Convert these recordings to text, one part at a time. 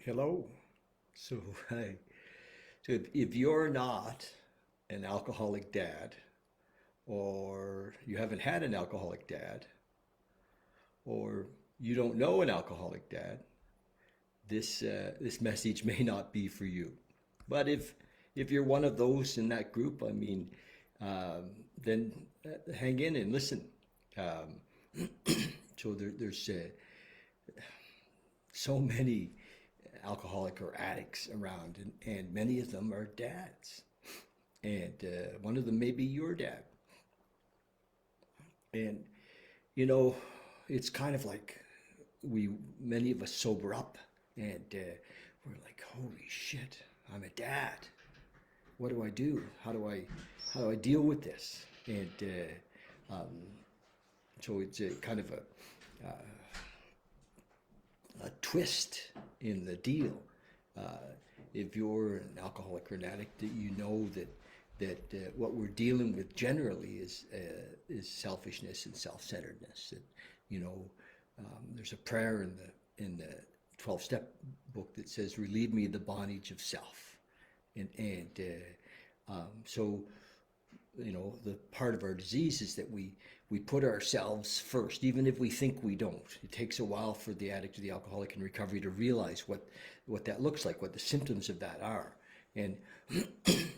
Hello. So, hi. So if you're not an alcoholic dad, or you haven't had an alcoholic dad, or you don't know an alcoholic dad, this message may not be for you. But if you're one of those in that group, I mean, then hang in and listen. There's so many alcoholic or addicts around, and many of them are dads. And one of them may be your dad. And you know, it's kind of like we many of us sober up, and we're like, holy shit, I'm a dad. What do I do? How do I deal with this? And so it's a kind of a twist in the deal. Uh, if you're an alcoholic or an addict, that you know that what we're dealing with generally is selfishness and self-centeredness. That you know, there's a prayer in the 12-step book that says, "Relieve me of the bondage of self," and so you know, the part of our disease is that we put ourselves first, even if we think we don't. It takes a while for the addict or the alcoholic in recovery to realize what that looks like, what the symptoms of that are. And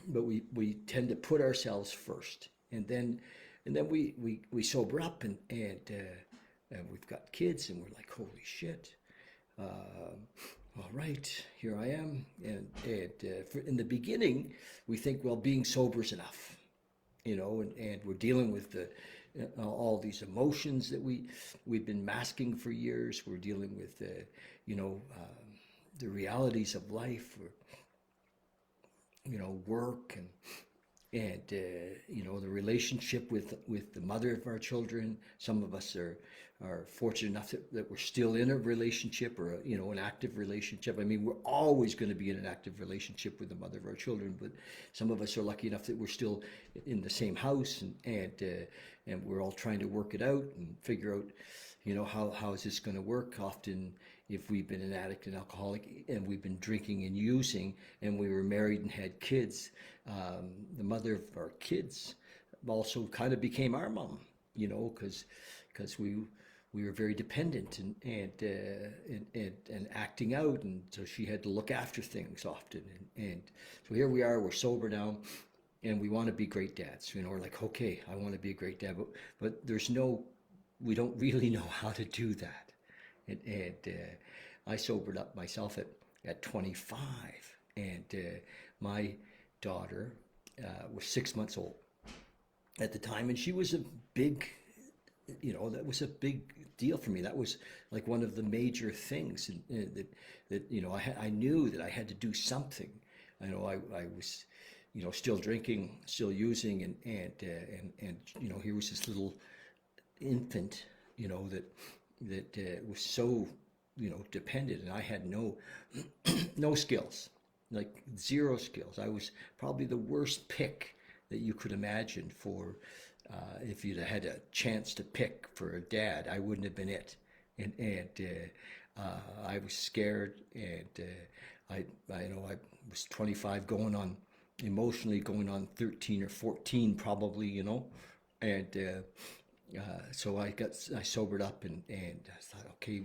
but we tend to put ourselves first, and then we sober up, and we've got kids, and we're like, holy shit. All right, here I am. And in the beginning, we think, well, being sober is enough, and we're dealing with all these emotions that we've been masking for years. We're dealing with you know the realities of life, or work, and the relationship with the mother of our children. Some of us are fortunate enough that we're still in a relationship, or an active relationship. I mean, we're always going to be in an active relationship with the mother of our children, but some of us are lucky enough that we're still in the same house, and we're all trying to work it out and figure out, how is this going to work. Often, if we've been an addict and alcoholic, and we've been drinking and using, and we were married and had kids, the mother of our kids also kind of became our mom, because we were very dependent, and acting out, and so she had to look after things often, and so here we are, we're sober now, and we want to be great dads. We're like, okay, I want to be a great dad, but we don't really know how to do that. And I sobered up myself at 25, and my daughter was 6 months old at the time, and she was a big, that was a big deal for me. That was like one of the major things, that I knew that I had to do something. I was, still drinking, still using, and here was this little infant, that was so, dependent, and I had no skills, like zero skills. I was probably the worst pick that you could imagine for, if you'd had a chance to pick for a dad, I wouldn't have been it. And I was scared, and I was 25, going on emotionally, going on 13 or 14 probably, and so I sobered up, and I thought, okay,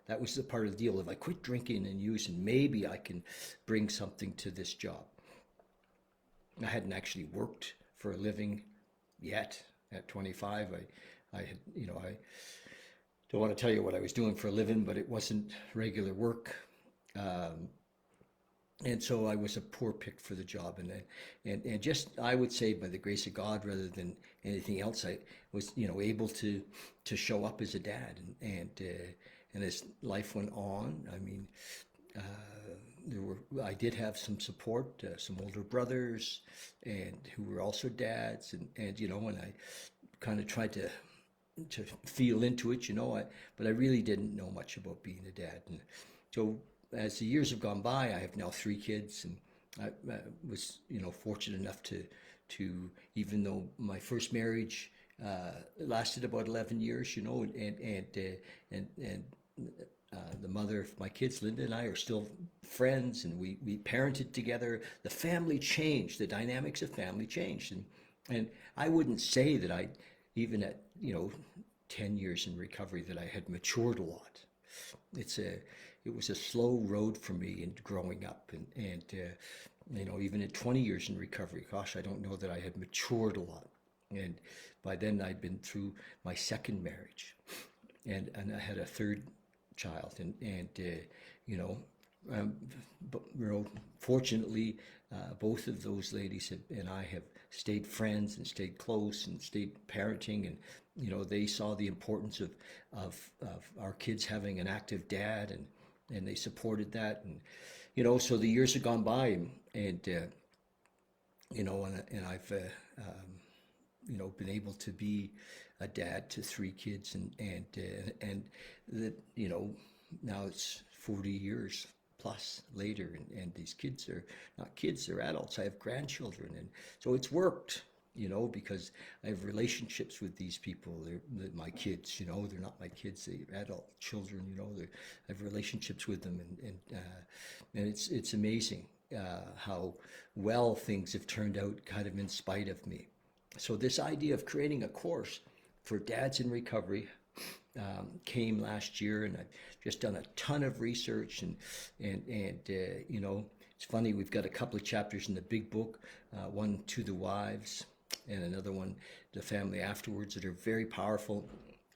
that was the part of the deal. If I quit drinking and using, maybe I can bring something to this job. I hadn't actually worked for a living yet at 25. I had, I don't want to tell you what I was doing for a living, but it wasn't regular work. Um, and so I was a poor pick for the job, and just, I would say, by the grace of God rather than anything else, I was, able to show up as a dad, and as life went on, I mean, I did have some support, some older brothers, and who were also dads, and I kind of tried to feel into it, but I really didn't know much about being a dad. And so as the years have gone by, I have now 3 kids, and I was, fortunate enough to, even though my first marriage lasted about 11 years, and the mother of my kids, Linda, and I are still friends, and we parented together. The family changed. The dynamics of family changed, and I wouldn't say that I, even at 10 years in recovery, that I had matured a lot. It was a slow road for me in growing up, and even at 20 years in recovery, gosh, I don't know that I had matured a lot. And by then I'd been through my second marriage, and I had a third child, and you know, um, but fortunately, both of those ladies and I have stayed friends and stayed close and stayed parenting, and they saw the importance of our kids having an active dad, and they supported that, and so the years have gone by, and I've been able to be a dad to three kids, and that now it's 40 years plus later, and these kids are not kids, they're adults. I have grandchildren, and so it's worked, because I have relationships with these people. They're my kids, they're not my kids, they're adult children, I have relationships with them, and it's amazing how well things have turned out kind of in spite of me. So this idea of creating a course for dads in recovery came last year, and I've just done a ton of research, and it's funny, we've got a couple of chapters in the big book, one to the wives and another one, the family afterwards, that are very powerful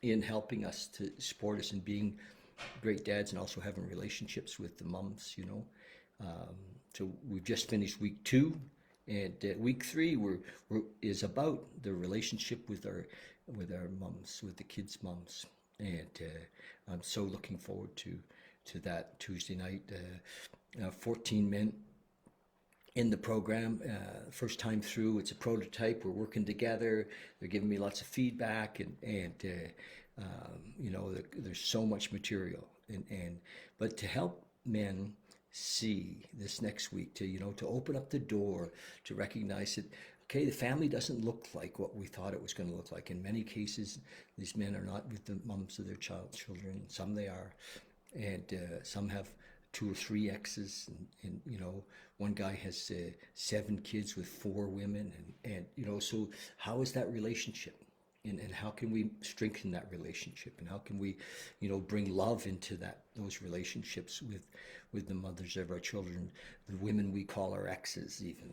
in helping us to support us in being great dads and also having relationships with the mums. So we've just finished week 2, and week 3 is about the relationship with our mums, with the kids' mums, and I'm so looking forward to that Tuesday night. 14 men in the program, first time through. It's a prototype. We're working together. They're giving me lots of feedback, there's so much material, but to help men see this next week, to open up the door, to recognize that, okay, the family doesn't look like what we thought it was going to look like. In many cases, these men are not with the mums of their children. Some they are, and some have 2 or 3 exes, and one guy has 7 kids with 4 women, and so how is that relationship? And how can we strengthen that relationship, and how can we bring love into those relationships with the mothers of our children, the women we call our exes, even,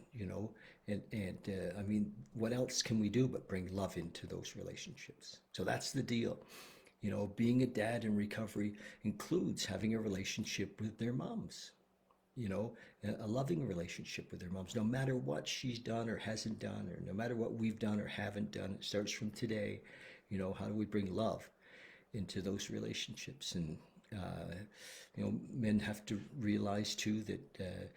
I mean, what else can we do but bring love into those relationships? So that's the deal. Being a dad in recovery includes having a relationship with their moms, a loving relationship with their moms, no matter what she's done or hasn't done, or no matter what we've done or haven't done. It starts from today. How do we bring love into those relationships? And men have to realize too that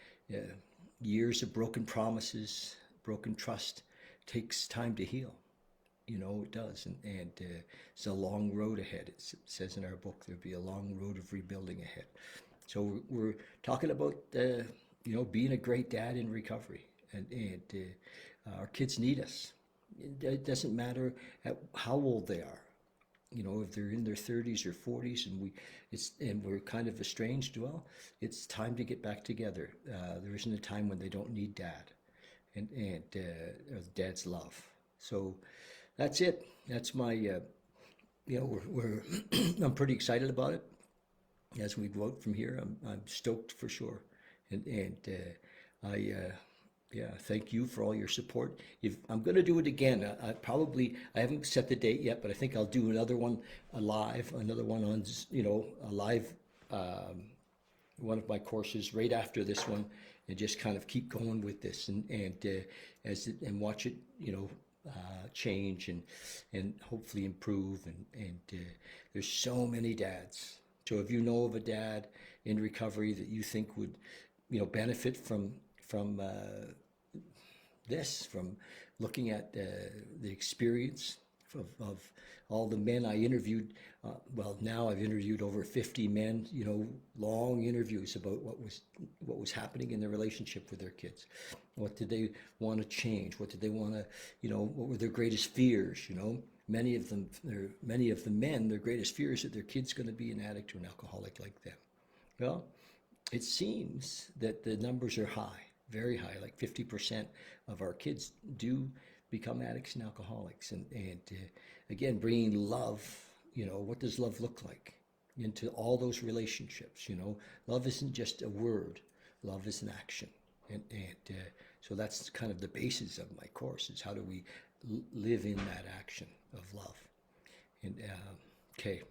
years of broken promises, broken trust takes time to heal. It does, and it's a long road ahead. It says in our book there'll be a long road of rebuilding ahead. So we're talking about being a great dad in recovery, and our kids need us. It doesn't matter how old they are. If they're in their 30s or 40s, and we're kind of estranged, well, it's time to get back together. There isn't a time when they don't need dad, and dad's love. So that's it. That's my, we're I'm pretty excited about it. As we go out from here, I'm stoked for sure, and thank you for all your support. If I'm going to do it again, I haven't set the date yet, but I think I'll do another one live, another one on a live one of my courses right after this one, and just kind of keep going with this, and watch it change and hopefully improve, and there's so many dads. So if you know of a dad in recovery that you think would benefit from this, from looking at the experience of all the men I interviewed, now I've interviewed over 50 men, long interviews about what was happening in their relationship with their kids. What did they want to change? What did they want to, what were their greatest fears, many of the men, their greatest fear is that their kid's going to be an addict or an alcoholic like them. Well, it seems that the numbers are high, very high, like 50% of our kids do become addicts and alcoholics. And again, bringing love, what does love look like into all those relationships? Love isn't just a word, love is an action. And so that's kind of the basis of my course, is how do we live in that action of love. And okay,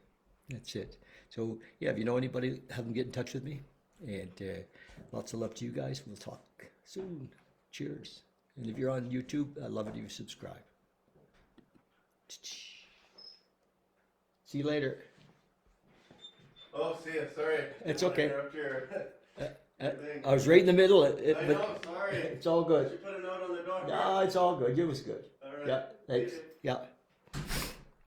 that's it. So yeah, if you know anybody, have them get in touch with me. And lots of love to you guys. We'll talk soon. Cheers. And if you're on YouTube, I'd love it if you subscribe. See you later. Oh, see ya. Sorry. It's okay. Your I was right in the middle. I know, sorry. It's all good. Did you put a note on the door? No, it's all good. It was good. All right. Yeah, thanks. Yeah.